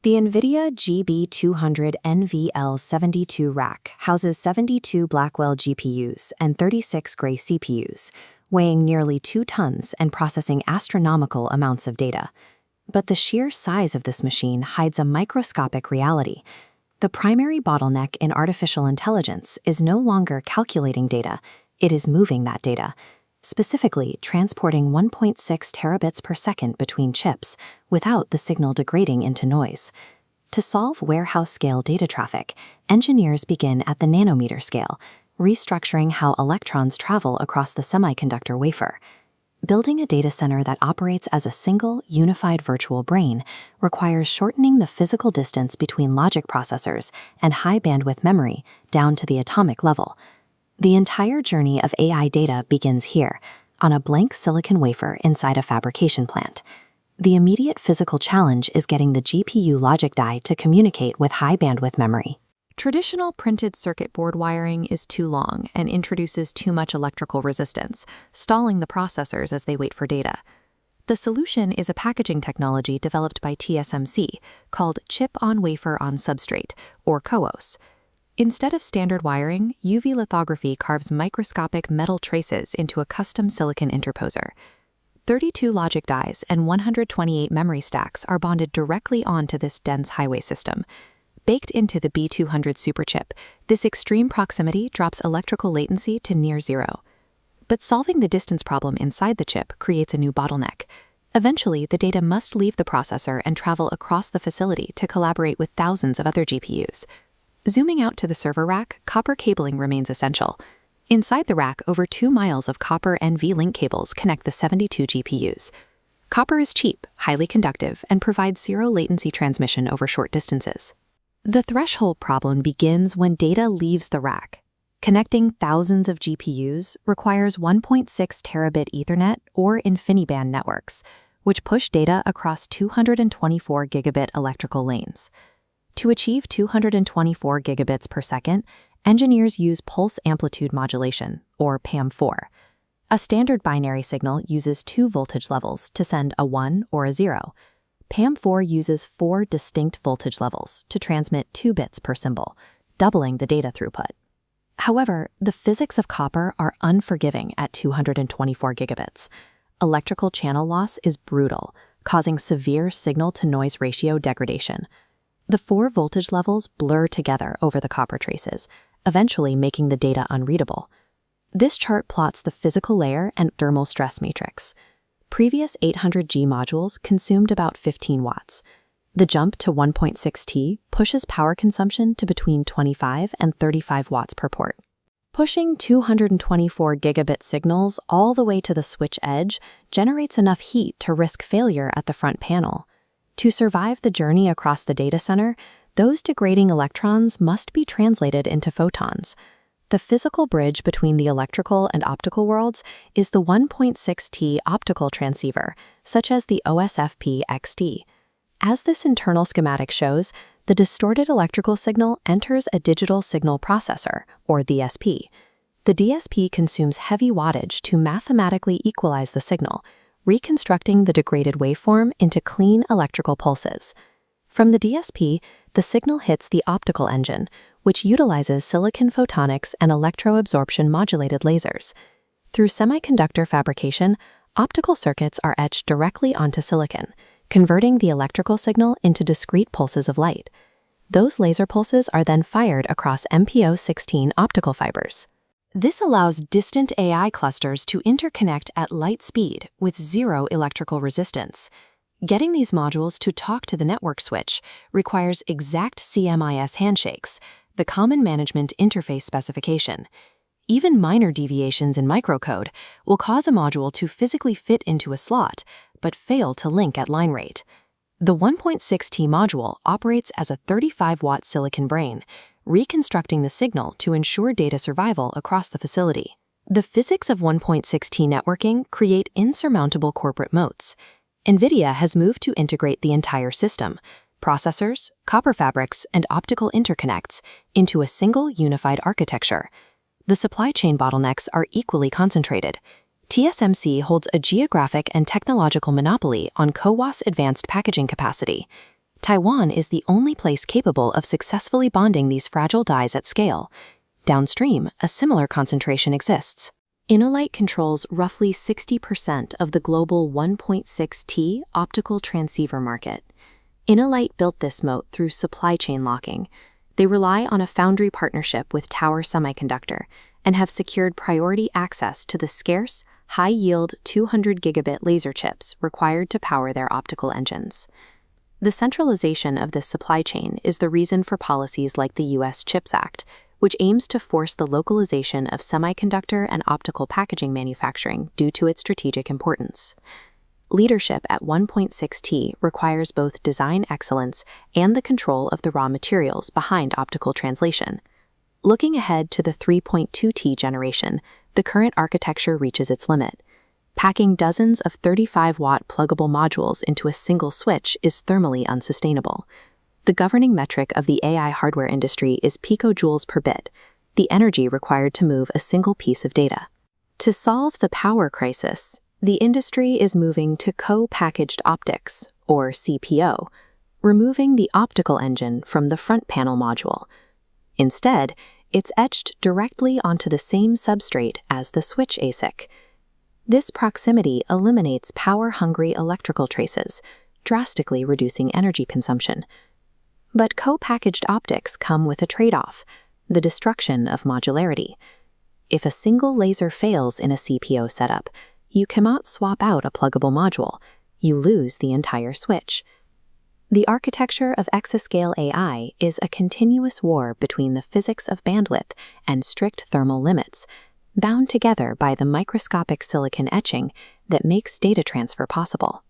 The Nvidia GB200 NVL72 rack houses 72 Blackwell GPUs and 36 Gray CPUs, weighing nearly 2 tons and processing astronomical amounts of data. But the sheer size of this machine hides a microscopic reality. The primary bottleneck in artificial intelligence is no longer calculating data, it is moving that data, specifically transporting 1.6 terabits per second between chips without the signal degrading into noise. To solve warehouse-scale data traffic, engineers begin at the nanometer scale, restructuring how electrons travel across the semiconductor wafer. Building a data center that operates as a single, unified virtual brain requires shortening the physical distance between logic processors and high-bandwidth memory down to the atomic level. The entire journey of AI data begins here, on a blank silicon wafer inside a fabrication plant. The immediate physical challenge is getting the GPU logic die to communicate with high-bandwidth memory. Traditional printed circuit board wiring is too long and introduces too much electrical resistance, stalling the processors as they wait for data. The solution is a packaging technology developed by TSMC called chip-on-wafer-on-substrate, or CoWoS. Instead of standard wiring, UV lithography carves microscopic metal traces into a custom silicon interposer. 32 logic dies and 128 memory stacks are bonded directly onto this dense highway system. Baked into the GB200 superchip, this extreme proximity drops electrical latency to near zero. But solving the distance problem inside the chip creates a new bottleneck. Eventually, the data must leave the processor and travel across the facility to collaborate with thousands of other GPUs. Zooming out to the server rack, copper cabling remains essential. Inside the rack, over 2 miles of copper NV-link cables connect the 72 GPUs. Copper is cheap, highly conductive, and provides zero latency transmission over short distances. The threshold problem begins when data leaves the rack. Connecting thousands of GPUs requires 1.6 terabit Ethernet or InfiniBand networks, which push data across 224 gigabit electrical lanes. To achieve 224 gigabits per second, engineers use pulse amplitude modulation, or PAM4. A standard binary signal uses 2 voltage levels to send a 1 or a 0. PAM4 uses 4 distinct voltage levels to transmit 2 bits per symbol, doubling the data throughput. However, the physics of copper are unforgiving at 224 gigabits. Electrical channel loss is brutal, causing severe signal-to-noise ratio degradation. The 4 voltage levels blur together over the copper traces, eventually making the data unreadable. This chart plots the physical layer and dermal stress matrix. Previous 800G modules consumed about 15 watts. The jump to 1.6T pushes power consumption to between 25 and 35 watts per port. Pushing 224 gigabit signals all the way to the switch edge generates enough heat to risk failure at the front panel. To survive the journey across the data center, those degrading electrons must be translated into photons. The physical bridge between the electrical and optical worlds is the 1.6T optical transceiver, such as the OSFP-XD. As this internal schematic shows, the distorted electrical signal enters a digital signal processor, or DSP. The DSP consumes heavy wattage to mathematically equalize the signal, reconstructing the degraded waveform into clean electrical pulses. From the DSP, the signal hits the optical engine, which utilizes silicon photonics and electroabsorption modulated lasers. Through semiconductor fabrication, optical circuits are etched directly onto silicon, converting the electrical signal into discrete pulses of light. Those laser pulses are then fired across MPO16 optical fibers. This allows distant AI clusters to interconnect at light speed with zero electrical resistance. Getting these modules to talk to the network switch requires exact CMIS handshakes, the Common Management Interface specification. Even minor deviations in microcode will cause a module to physically fit into a slot, but fail to link at line rate. The 1.6T module operates as a 35-watt silicon brain, reconstructing the signal to ensure data survival across the facility. The physics of 1.6T networking create insurmountable corporate moats. Nvidia has moved to integrate the entire system, processors, copper fabrics, and optical interconnects, into a single unified architecture. The supply chain bottlenecks are equally concentrated. TSMC holds a geographic and technological monopoly on CoWoS advanced packaging capacity. Taiwan is the only place capable of successfully bonding these fragile dies at scale. Downstream, a similar concentration exists. InnoLight controls roughly 60% of the global 1.6T optical transceiver market. InnoLight built this moat through supply chain locking. They rely on a foundry partnership with Tower Semiconductor and have secured priority access to the scarce, high-yield 200 gigabit laser chips required to power their optical engines. The centralization of this supply chain is the reason for policies like the U.S. CHIPS Act, which aims to force the localization of semiconductor and optical packaging manufacturing due to its strategic importance. Leadership at 1.6T requires both design excellence and the control of the raw materials behind optical translation. Looking ahead to the 3.2T generation, the current architecture reaches its limit. Packing dozens of 35-watt pluggable modules into a single switch is thermally unsustainable. The governing metric of the AI hardware industry is picojoules-per-bit, the energy required to move a single piece of data. To solve the power crisis, the industry is moving to co-packaged optics, or CPO, removing the optical engine from the front panel module. Instead, it's etched directly onto the same substrate as the switch ASIC. This proximity eliminates power-hungry electrical traces, drastically reducing energy consumption. But co-packaged optics come with a trade-off: the destruction of modularity. If a single laser fails in a CPO setup, you cannot swap out a pluggable module. You lose the entire switch. The architecture of Exascale AI is a continuous war between the physics of bandwidth and strict thermal limits, bound together by the microscopic silicon etching that makes data transfer possible.